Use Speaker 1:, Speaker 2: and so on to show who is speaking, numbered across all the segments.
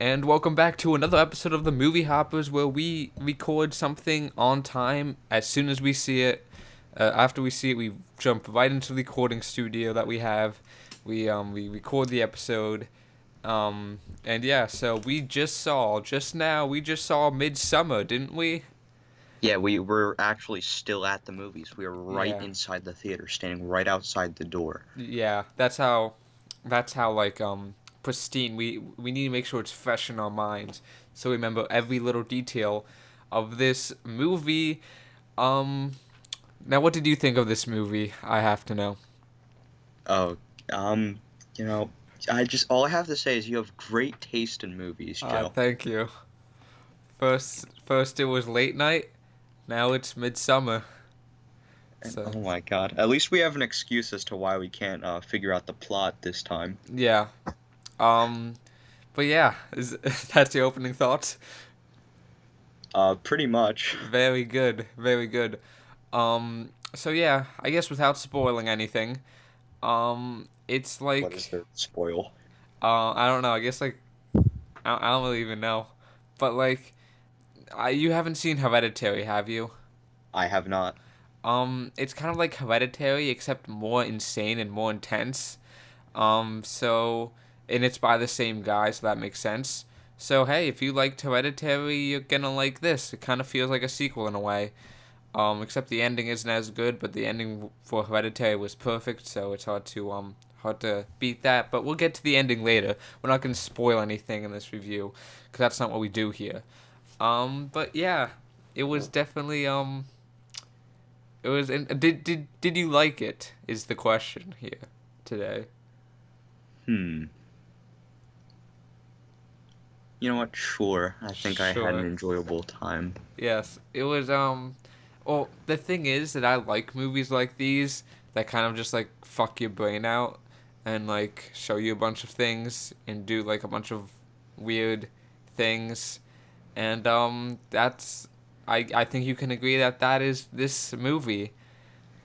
Speaker 1: And welcome back to another episode of the Movie Hoppers, where we record something on time as soon as we see it. After we see it, we jump right into the recording studio that we have. We record the episode. And yeah, so we just saw Midsommar, didn't we?
Speaker 2: Yeah, we were actually still at the movies. We were right
Speaker 1: Yeah,
Speaker 2: inside the theater, standing right outside the door.
Speaker 1: yeah. That's how like pristine. We need to make sure it's fresh in our minds, so we remember every little detail of this movie. Um, Now, what did you think of this movie? I have to know.
Speaker 2: Oh, um, you know, all I have to say is you have great taste in movies, Joe.
Speaker 1: Thank you. First it was late night. Now it's midsummer.
Speaker 2: And
Speaker 1: So
Speaker 2: oh my God, at least we have an excuse as to why we can't figure out the plot this time.
Speaker 1: yeah. Um, but yeah, that's the opening thoughts.
Speaker 2: Pretty much.
Speaker 1: Very good. Very good. So yeah, I guess without spoiling anything, it's
Speaker 2: What is
Speaker 1: like
Speaker 2: there to spoil?
Speaker 1: I don't know. I guess like I don't really even know, but like you haven't seen Hereditary, have you?
Speaker 2: I have not.
Speaker 1: It's kind of like Hereditary, except more insane and more intense. And it's by the same guy, so that makes sense. So hey, if you liked Hereditary, you're gonna like this. It kind of feels like a sequel in a way. Except the ending isn't as good, but the ending for Hereditary was perfect, so it's hard to beat that. But we'll get to the ending later. We're not gonna spoil anything in this review, because that's not what we do here. But yeah, it was definitely it was. Did you like it? Is the question here today.
Speaker 2: Hmm. You know what? Sure. I think I had an
Speaker 1: Sure.
Speaker 2: enjoyable time.
Speaker 1: Yes, it was. Well, the thing is that I like movies like these that kind of just like fuck your brain out and like show you a bunch of things and do like a bunch of weird things, and that's. I think you can agree that that is this movie.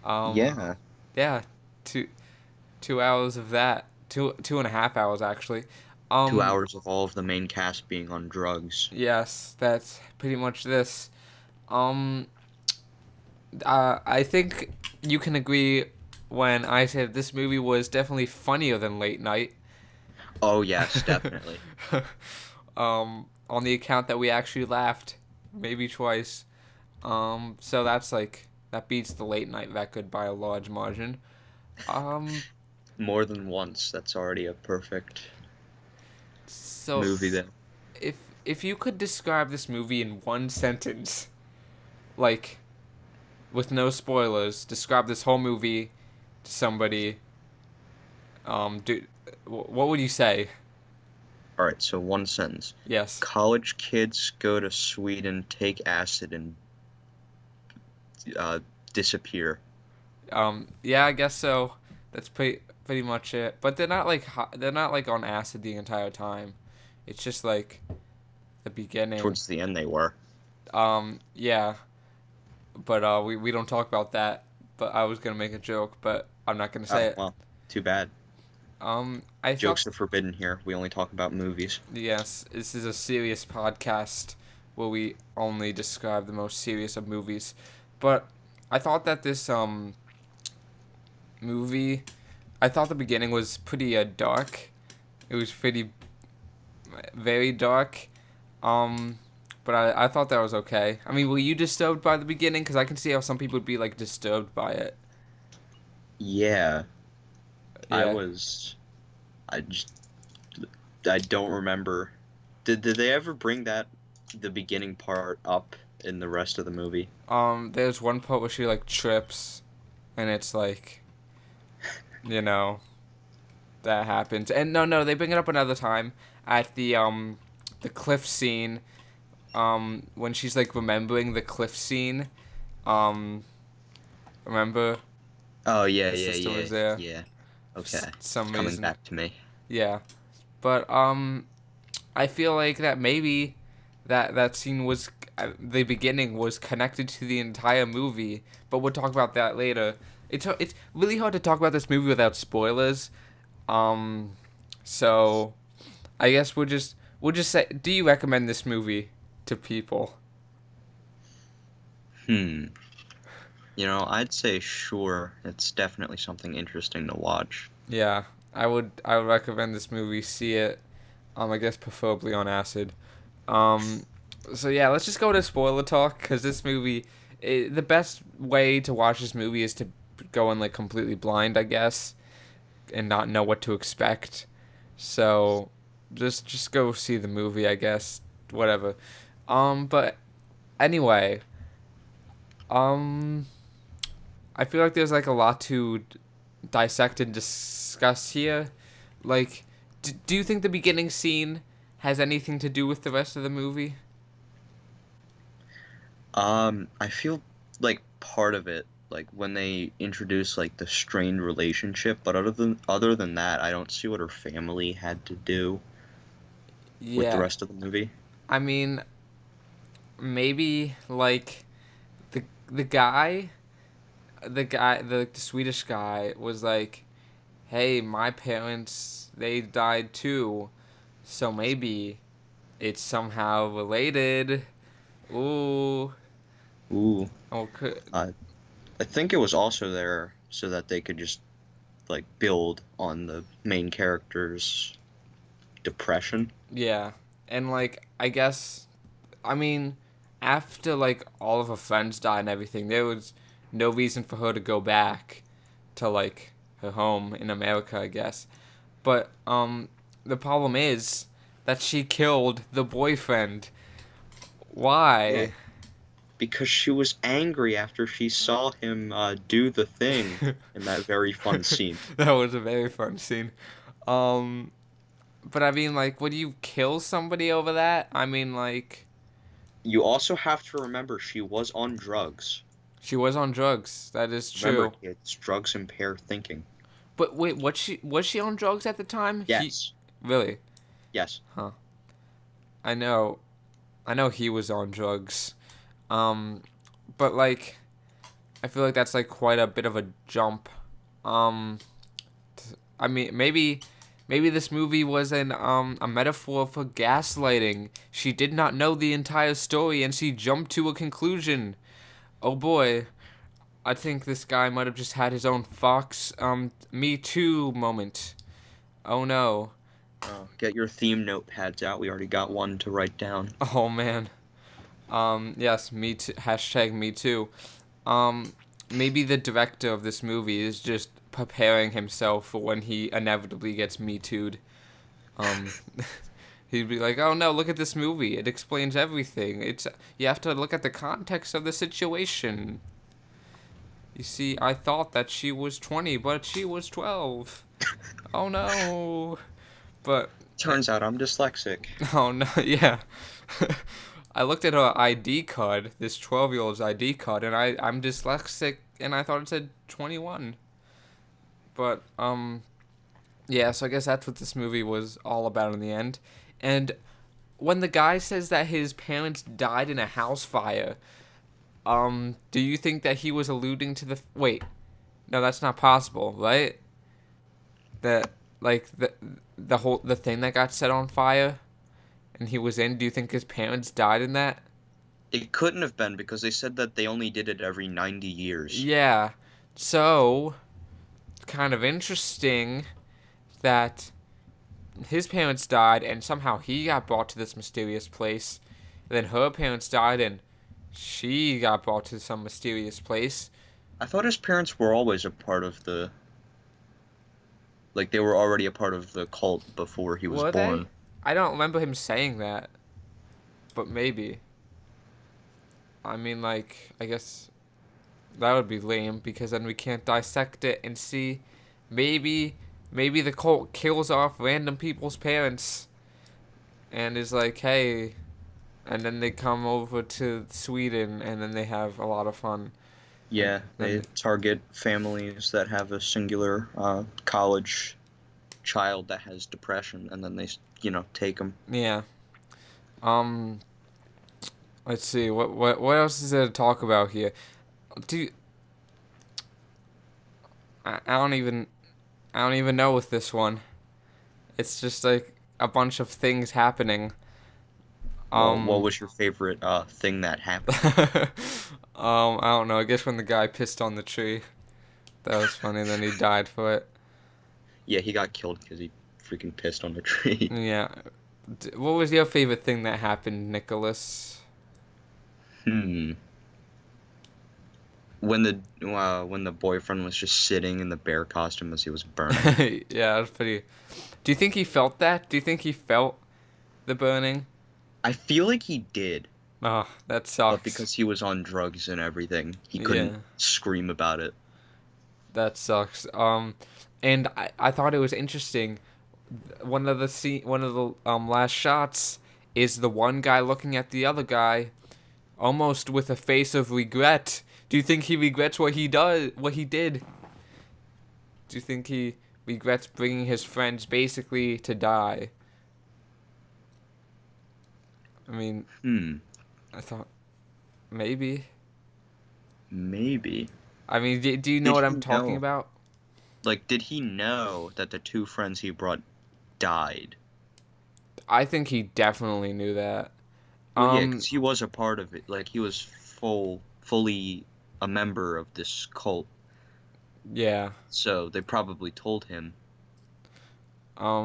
Speaker 1: Um,
Speaker 2: Yeah.
Speaker 1: yeah, two 2 hours of that, 2.5 hours actually.
Speaker 2: 2
Speaker 1: Um,
Speaker 2: hours of all of the main cast being on drugs.
Speaker 1: yes, that's pretty much this. Um, I think you can agree when I said this movie was definitely funnier than Late Night.
Speaker 2: Oh yes, definitely.
Speaker 1: On the account that we actually laughed, maybe twice. So that's like that beats the Late Night record by a large margin. Um,
Speaker 2: More than once. That's already a perfect
Speaker 1: so
Speaker 2: movie then.
Speaker 1: if if you could describe this movie in one sentence, like with no spoilers, describe this whole movie to somebody, do what would you say?
Speaker 2: All right, so one sentence.
Speaker 1: Yes.
Speaker 2: College kids go to Sweden, take acid, and uh, disappear.
Speaker 1: Yeah, I guess so. That's pretty much it. But they're not like on acid the entire time. It's just like the beginning.
Speaker 2: Towards the end, they were.
Speaker 1: Yeah. But we don't talk about that. But I was gonna make a joke, but I'm not gonna say
Speaker 2: Oh,
Speaker 1: it.
Speaker 2: well, too bad.
Speaker 1: I thought
Speaker 2: Jokes are forbidden here. We only talk about movies.
Speaker 1: yes, this is a serious podcast where we only describe the most serious of movies. But I thought that this movie, I thought the beginning was pretty dark. It was pretty very dark. Um, but I thought that was okay. I mean, were you disturbed by the beginning? Because I can see how some people would be like disturbed by it.
Speaker 2: Yeah, I
Speaker 1: Yeah.
Speaker 2: was. I just. I don't remember. Did they ever bring the beginning part up in the rest of the movie?
Speaker 1: There's one part where she like trips, and it's like, you know, that happens. And no, they bring it up another time at the cliff scene. When she's like remembering the cliff scene. Um, remember
Speaker 2: Oh yeah,
Speaker 1: the
Speaker 2: yeah,
Speaker 1: sister
Speaker 2: yeah,
Speaker 1: was there
Speaker 2: yeah.
Speaker 1: for
Speaker 2: Okay, it's
Speaker 1: some
Speaker 2: coming
Speaker 1: reason.
Speaker 2: back to me.
Speaker 1: Yeah, but I feel like that maybe that scene was the beginning was connected to the entire movie, but we'll talk about that later. It's really hard to talk about this movie without spoilers. Um, so I guess we'll just say, do you recommend this movie to people?
Speaker 2: Hmm. I'd say sure. It's definitely something interesting to watch.
Speaker 1: Yeah, I would recommend this movie. See it. I guess preferably on acid. Um, so yeah, let's just go to spoiler talk because this movie, the best way to watch this movie is to go in like completely blind, I guess, and not know what to expect. So, just go see the movie, I guess. Whatever. But anyway, um, I feel like there's like a lot to dissect and discuss here. Like, do you think the beginning scene has anything to do with the rest of the movie?
Speaker 2: I feel like part of it, like when they introduce like the strained relationship, but other than that, I don't see what her family had to do with the
Speaker 1: Yeah,
Speaker 2: rest of the movie.
Speaker 1: I mean, maybe like the guy, the Swedish guy was like, "Hey, my parents they died too, so maybe it's somehow related." Ooh,
Speaker 2: Ooh.
Speaker 1: okay,
Speaker 2: Uh, I think it was also there so that they could just like build on the main character's depression.
Speaker 1: yeah, and like I guess I mean, after like all of her friends died and everything, there was no reason for her to go back to like her home in America, I guess. But the problem is that she killed the boyfriend.
Speaker 2: Yeah.
Speaker 1: Why?
Speaker 2: Because she was angry after she saw him do the thing in that very fun scene.
Speaker 1: That was a very fun scene. Um, but I mean, like, would you kill somebody over that? I mean, like,
Speaker 2: You also have to remember she was on drugs.
Speaker 1: she was on drugs. That is
Speaker 2: Remember,
Speaker 1: true.
Speaker 2: kids, drugs impair thinking.
Speaker 1: But wait, was she on drugs at the time? He
Speaker 2: Yes,
Speaker 1: really?
Speaker 2: yes.
Speaker 1: Huh. I know. I know he was on drugs. Um, but like, I feel like that's like quite a bit of a jump. Um, I mean, maybe this movie was a metaphor for gaslighting. She did not know the entire story and she jumped to a conclusion. Oh boy, I think this guy might have just had his own Fox Me Too moment. Oh no.
Speaker 2: Get your theme notepads out. We already got one to write down.
Speaker 1: Oh man. Yes, me too. Hashtag me too. Um, maybe the director of this movie is just preparing himself for when he inevitably gets me too'd. Um, he'd be like, "Oh no, look at this movie. It explains everything. It's you have to look at the context of the situation. You see, I thought that she was 20, but she was 12. Oh no." But
Speaker 2: Turns out I'm dyslexic.
Speaker 1: oh no, yeah. I looked at her ID card, this 12-year-old's ID card, and I'm dyslexic, and I thought it said 21. But yeah. So I guess that's what this movie was all about in the end. And when the guy says that his parents died in a house fire, do you think that he was alluding to the wait? No, that's not possible, right? That like the thing that got set on fire and he was in. Do you think his parents died in that?
Speaker 2: It couldn't have been because they said that they only did it every 90 years.
Speaker 1: Yeah. So, kind of interesting that his parents died and somehow he got brought to this mysterious place. And then her parents died and she got brought to some mysterious place.
Speaker 2: I thought his parents were always a part of the, like they were already a part of the cult before he was
Speaker 1: Were they?
Speaker 2: born.
Speaker 1: I don't remember him saying that, but maybe. I mean, like, I guess that would be lame because then we can't dissect it and see. Maybe, maybe the cult kills off random people's parents and is like, hey, and then they come over to Sweden and then they have a lot of fun. And
Speaker 2: Yeah, they
Speaker 1: then,
Speaker 2: target families that have a singular college child that has depression, and then they take them.
Speaker 1: yeah. Um, let's see. What else is there to talk about here? Do I don't even know with this one. It's just like a bunch of things happening.
Speaker 2: Well, what
Speaker 1: Um,
Speaker 2: was your favorite thing that happened?
Speaker 1: I don't know. I guess when the guy pissed on the tree, that was funny. Then he died for it.
Speaker 2: Yeah, he got killed because he freaking pissed on the tree.
Speaker 1: Yeah. What was your favorite thing that happened, Nicholas?
Speaker 2: Hmm. When the boyfriend was just sitting in the bear costume as he was burning.
Speaker 1: Yeah, that's pretty. Do you think he felt that? Do you think he felt the burning?
Speaker 2: I feel like he did,
Speaker 1: Oh, that
Speaker 2: but
Speaker 1: sucks.
Speaker 2: because he was on drugs and everything, he couldn't
Speaker 1: Yeah,
Speaker 2: scream about it.
Speaker 1: that sucks. And I thought it was interesting. One of the last shots is the one guy looking at the other guy, almost with a face of regret. Do you think he regrets what he did? Do you think he regrets bringing his friends basically to die? I mean,
Speaker 2: Hmm.
Speaker 1: I thought maybe.
Speaker 2: Maybe.
Speaker 1: I mean, do you know
Speaker 2: Did
Speaker 1: what I'm
Speaker 2: he
Speaker 1: talking
Speaker 2: know?
Speaker 1: about?
Speaker 2: Like, did he know that the two friends he brought died?
Speaker 1: I think he definitely knew that.
Speaker 2: Well, yeah,
Speaker 1: Um,
Speaker 2: because he was a part of it. Like, he was fully a member of this cult.
Speaker 1: yeah.
Speaker 2: So they probably told him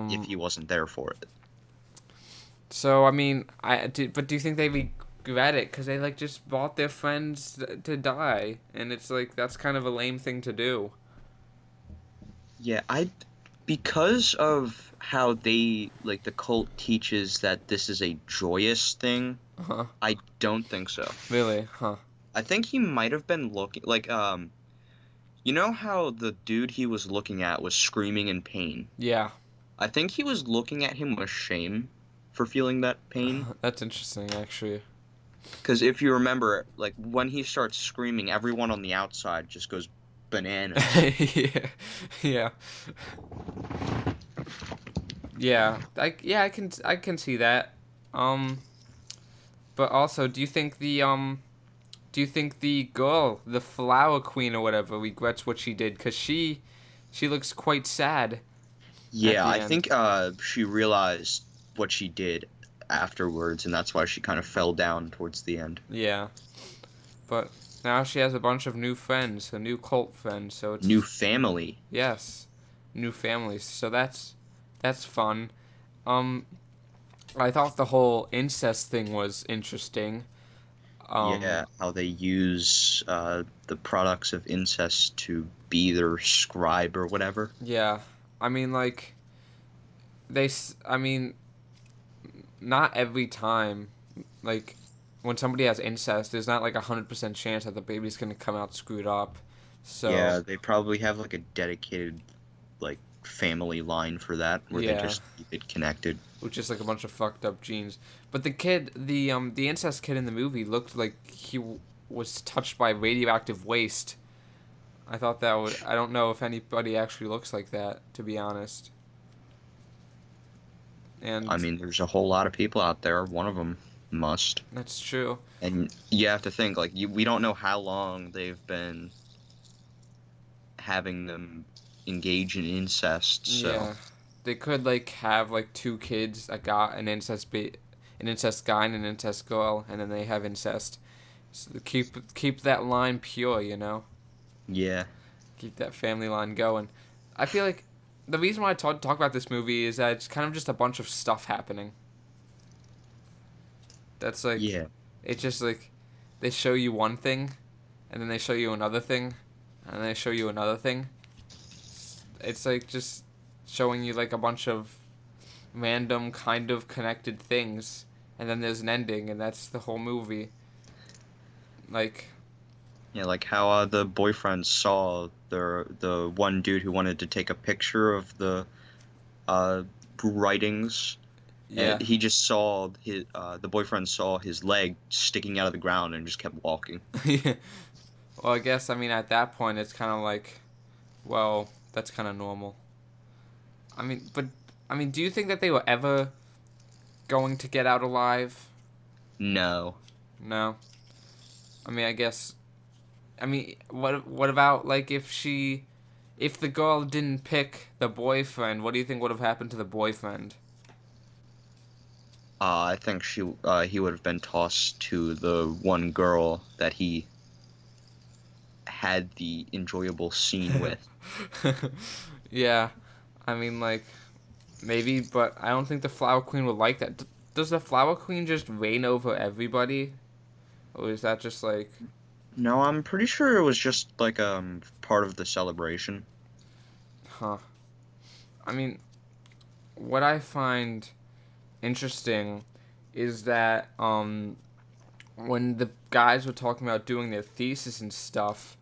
Speaker 2: if
Speaker 1: Um,
Speaker 2: he wasn't there for it.
Speaker 1: so I mean, but do you think they regret it? Cause they like just bought their friends to die, and it's like that's kind of a lame thing to do.
Speaker 2: Yeah, because of how like, the cult teaches that this is a joyous thing,
Speaker 1: Huh?
Speaker 2: I don't think so.
Speaker 1: Really? Huh?
Speaker 2: I think he might have been looking, like, you know how the dude he was looking at was screaming in pain?
Speaker 1: Yeah.
Speaker 2: I think he was looking at him with shame for feeling that pain.
Speaker 1: That's interesting, actually.
Speaker 2: Because if you remember, like, when he starts screaming, everyone on the outside just goes bananas.
Speaker 1: Yeah. Yeah. Yeah. I can see that. Um, but also, do you think the girl, the flower queen or whatever, regrets what she did? Cause she looks quite sad at
Speaker 2: Yeah,
Speaker 1: the
Speaker 2: I
Speaker 1: end.
Speaker 2: think she realized what she did afterwards, and that's why she kind of fell down towards the end.
Speaker 1: Yeah. But now she has a bunch of new friends, a new cult friend. So
Speaker 2: New
Speaker 1: it's
Speaker 2: family.
Speaker 1: yes, new families. So that's fun. Um, I thought the whole incest thing was interesting.
Speaker 2: Yeah,
Speaker 1: Um,
Speaker 2: how they use the products of incest to be their scribe or whatever.
Speaker 1: yeah. I mean, like I mean, not every time. Like when somebody has incest, there's not like 100% chance that the baby's gonna come out screwed up. So
Speaker 2: Yeah, they probably have like a dedicated like family line for that where they
Speaker 1: yeah,
Speaker 2: just keep it connected.
Speaker 1: with just like a bunch of fucked up genes. But the incest kid in the movie looked like was touched by radioactive waste. I thought that would. I don't know if anybody actually looks like that, to be honest.
Speaker 2: I
Speaker 1: And
Speaker 2: mean, there's a whole lot of people out there. One of them must.
Speaker 1: that's true.
Speaker 2: And you have to think like we don't know how long they've been having them engage in incest, so
Speaker 1: Yeah, they could like have like two kids, an incest guy and an incest girl, and then they have incest. So keep that line pure, you know.
Speaker 2: yeah.
Speaker 1: Keep that family line going. I feel like the reason why I talk about this movie is that it's kind of just a bunch of stuff happening. That's like,
Speaker 2: Yeah.
Speaker 1: it's just like, they show you one thing, and then they show you another thing, and then they show you another thing. It's like just showing you like a bunch of random kind of connected things, and then there's an ending, and that's the whole movie. Like,
Speaker 2: Yeah, like how the boyfriend saw the one dude who wanted to take a picture of the uh writings, and
Speaker 1: yeah.
Speaker 2: he just saw the boyfriend saw his leg sticking out of the ground and just kept walking.
Speaker 1: Well, I guess I mean at that point it's kind of like, well, that's kind of normal. I mean, but I mean, do you think that they were ever going to get out alive?
Speaker 2: No.
Speaker 1: No. I mean, I guess. I mean, what about like if the girl didn't pick the boyfriend? What do you think would have happened to the boyfriend?
Speaker 2: I think he would have been tossed to the one girl that he had the enjoyable scene with.
Speaker 1: Yeah, I mean, like, maybe, but I don't think the Flower Queen would like that. Does the Flower Queen just reign over everybody? Or is that just like,
Speaker 2: No, I'm pretty sure it was just like part of the celebration.
Speaker 1: huh? I mean, what I find interesting is that when the guys were talking about doing their thesis and stuff,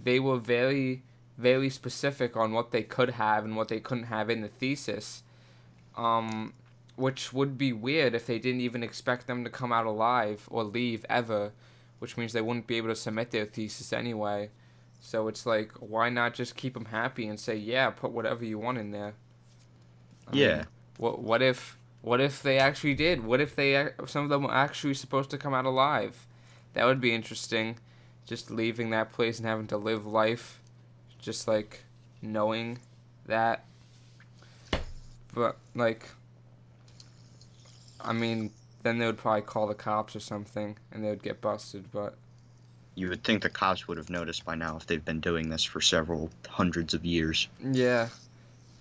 Speaker 1: they were very, very specific on what they could have and what they couldn't have in the thesis. Um, which would be weird if they didn't even expect them to come out alive or leave ever, which means they wouldn't be able to submit their thesis anyway. So it's like, why not just keep them happy and say, yeah, put whatever you want in there? I mean,
Speaker 2: Yeah,
Speaker 1: what if they actually did? What if some of them were actually supposed to come out alive? That would be interesting. Just leaving that place and having to live life, just like knowing that. But like, I mean, then they would probably call the cops or something, and they would get busted. But
Speaker 2: you would think the cops would have noticed by now if they've been doing this for several hundreds of years.
Speaker 1: yeah,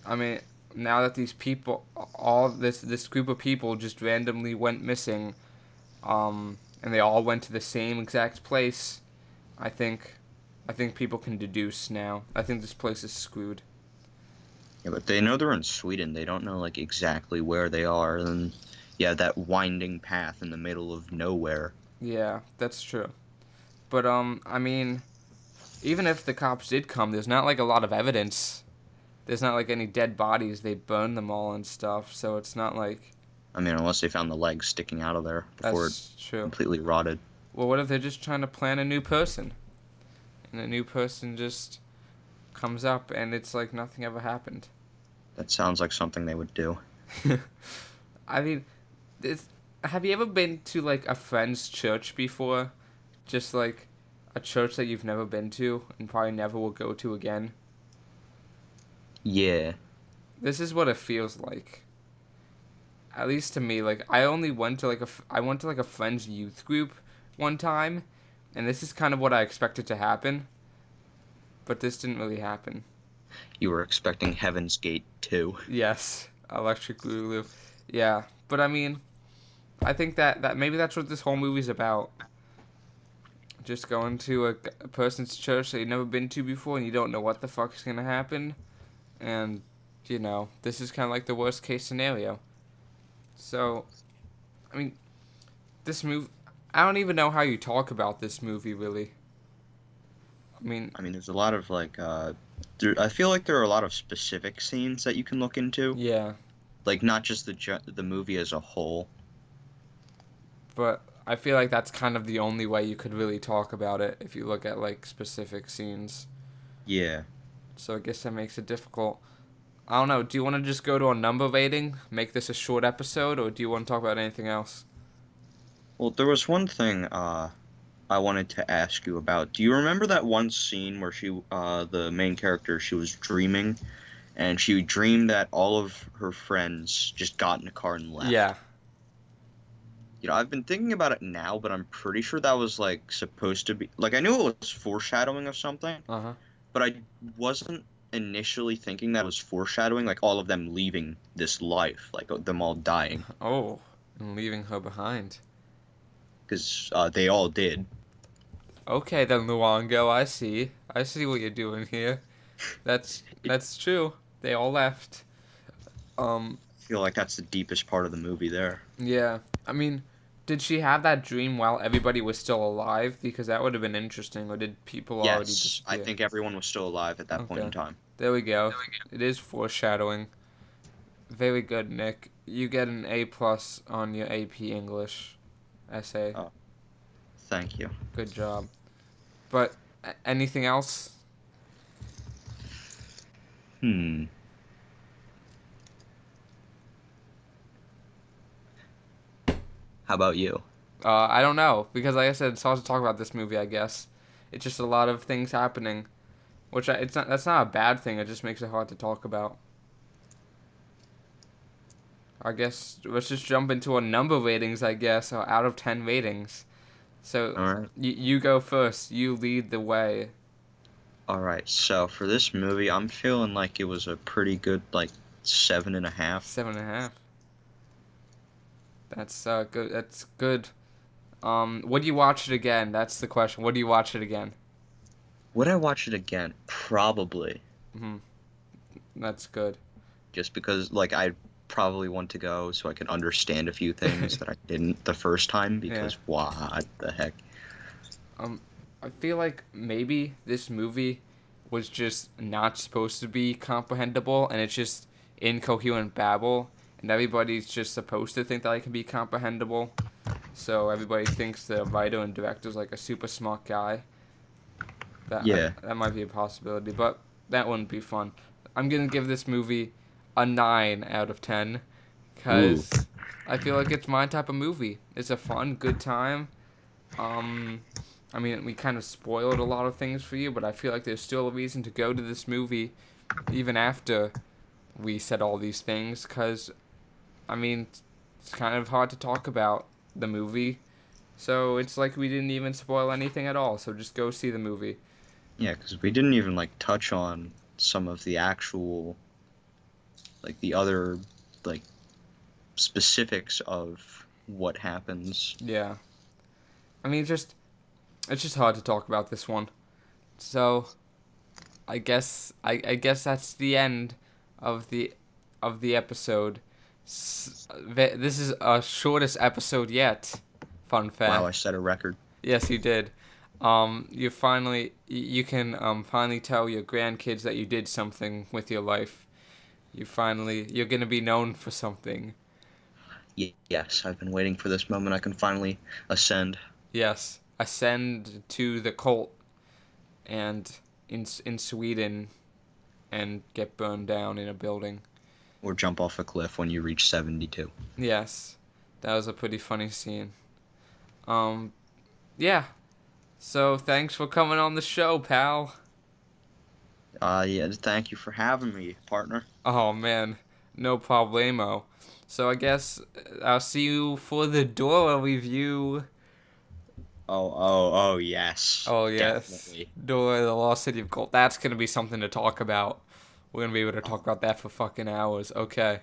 Speaker 1: I mean, now that these people, all this group of people just randomly went missing, and they all went to the same exact place, I think, I think people can deduce now. I think this place is screwed.
Speaker 2: Yeah, but they know they're in Sweden. They don't know like exactly where they are. And yeah, that winding path in the middle of nowhere.
Speaker 1: Yeah, that's true. But I mean, even if the cops did come, there's not like a lot of evidence. There's not like any dead bodies. They burned them all and stuff, so it's not like
Speaker 2: I mean, unless they found the legs sticking out of there before it
Speaker 1: that's true.
Speaker 2: completely rotted.
Speaker 1: Well, what if they're just trying to plan a new person, and a new person just comes up, and it's like nothing ever happened?
Speaker 2: That sounds like something they would do.
Speaker 1: I mean, it's, have you ever been to like a friend's church before? Just like a church that you've never been to and probably never will go to again.
Speaker 2: Yeah.
Speaker 1: This is what it feels like. At least to me, like I only went to like I went to like a friend's youth group one time, and this is kind of what I expected to happen, but this didn't really happen.
Speaker 2: You were expecting Heaven's Gate too.
Speaker 1: Yes, Electric Lulu. Yeah, but I mean, I think that maybe that's what this whole movie's about. Just going to a person's church that you've never been to before and you don't know what the fuck's gonna happen, and this is kind of like the worst case scenario. So, I mean, this movie. I don't even know how you talk about this movie really. I mean,
Speaker 2: I mean, there's a lot of like, I feel like there are a lot of specific scenes that you can look into,
Speaker 1: yeah,
Speaker 2: like not just the movie as a whole.
Speaker 1: but I feel like that's kind of the only way you could really talk about it if you look at like specific scenes.
Speaker 2: Yeah.
Speaker 1: So I guess that makes it difficult. I don't know. Do you want to just go to a number rating, make this a short episode, or do you want to talk about anything else?
Speaker 2: Well, there was one thing I wanted to ask you about. Do you remember that one scene where the main character, she was dreaming, and she dreamed that all of her friends just got in a car and left?
Speaker 1: Yeah.
Speaker 2: I've been thinking about it now, but I'm pretty sure that was like supposed to be like I knew it was foreshadowing of something,
Speaker 1: Uh huh.
Speaker 2: but I wasn't initially thinking that was foreshadowing like all of them leaving this life, like them all dying,
Speaker 1: Oh, and leaving her behind.
Speaker 2: because they all did.
Speaker 1: Okay then, Luongo. I see. I see what you're doing here. That's true. They all left.
Speaker 2: I feel like that's the deepest part of the movie there.
Speaker 1: Yeah. I mean, did she have that dream while everybody was still alive? Because that would have been interesting. Or did people already
Speaker 2: Yes, I
Speaker 1: disappear?
Speaker 2: think everyone was still alive at that point in
Speaker 1: Okay.
Speaker 2: time.
Speaker 1: There we go. It is foreshadowing. Very good, Nick. You get an A plus on your AP English essay.
Speaker 2: Oh, thank you.
Speaker 1: Good job. But anything else?
Speaker 2: Hmm. How about you?
Speaker 1: I don't know because, like I said, it's hard to talk about this movie. I guess it's just a lot of things happening, which it's not. That's not a bad thing. It just makes it hard to talk about. I guess let's just jump into our number ratings, I guess, or out of 10 ratings. So,
Speaker 2: All right.
Speaker 1: you go first. You lead the way.
Speaker 2: All right. So for this movie, I'm feeling like it was a pretty good, like, 7.5.
Speaker 1: 7.5. That's good. That's good. Would you watch it again? That's the question. Would you watch it again?
Speaker 2: Would I watch it again? Probably.
Speaker 1: Hmm. That's good.
Speaker 2: Just because, like, I probably want to go so I can understand a few things that I didn't the first time,
Speaker 1: Yeah.
Speaker 2: because what the heck?
Speaker 1: Um, I feel like maybe this movie was just not supposed to be comprehensible, and it's just incoherent babble, and everybody's just supposed to think that it can be comprehensible. So everybody thinks the writer and director's like a super smart guy.
Speaker 2: Yeah.
Speaker 1: That might be a possibility, but that wouldn't be fun. I'm gonna give this movie a 9 out of 10
Speaker 2: Ooh.
Speaker 1: because I feel like it's my type of movie. It's a fun, good time. Um, I mean, we kind of spoiled a lot of things for you, but I feel like there's still a reason to go to this movie even after we said all these things because, I mean, it's kind of hard to talk about the movie. So it's like we didn't even spoil anything at all. So just go see the movie.
Speaker 2: Yeah, because we didn't even like touch on some of the actual, like the other, like specifics of what happens.
Speaker 1: Yeah. I mean, it's just hard to talk about this one. So I guess that's the end of the episode. This is our shortest episode yet. Fun
Speaker 2: Wow, I
Speaker 1: fact.
Speaker 2: set a record.
Speaker 1: Yes, you did. You can finally tell your grandkids that you did something with your life. You're gonna be known for something.
Speaker 2: Yes, I've been waiting for this moment. I can finally ascend
Speaker 1: Yes, ascend to the cult and in Sweden and get burned down in a building.
Speaker 2: or jump off a cliff when you reach 72.
Speaker 1: Yes, that was a pretty funny scene. Um, yeah. So thanks for coming on the show, pal.
Speaker 2: Yeah, thank you for having me, partner.
Speaker 1: Oh man, no problemo. So I guess I'll see you for the Dora review.
Speaker 2: Oh, yes,
Speaker 1: Oh yes,
Speaker 2: definitely.
Speaker 1: Dora, the Lost City of Gold. That's gonna be something to talk about. We're gonna be able to talk about that for fucking hours. Okay.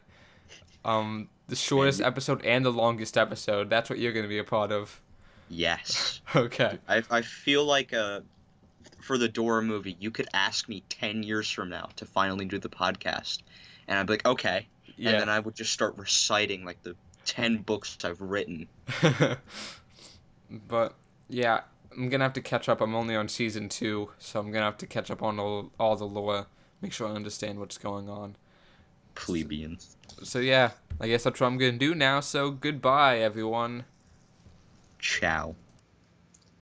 Speaker 1: The shortest
Speaker 2: And
Speaker 1: episode and the longest episode. That's what you're gonna be a part of.
Speaker 2: yes,
Speaker 1: Okay.
Speaker 2: I feel like for the Dora movie, you could ask me 10 years from now to finally do the podcast, and I'd be like, okay, and
Speaker 1: Yeah.
Speaker 2: then I would just start reciting like the 10 books I've written.
Speaker 1: But yeah, I'm gonna have to catch up. I'm only on season 2, so I'm gonna have to catch up on all the lore, make sure I understand what's going on.
Speaker 2: Plebeian.
Speaker 1: So yeah, I guess that's what I'm gonna do now. So goodbye, everyone.
Speaker 2: Ciao.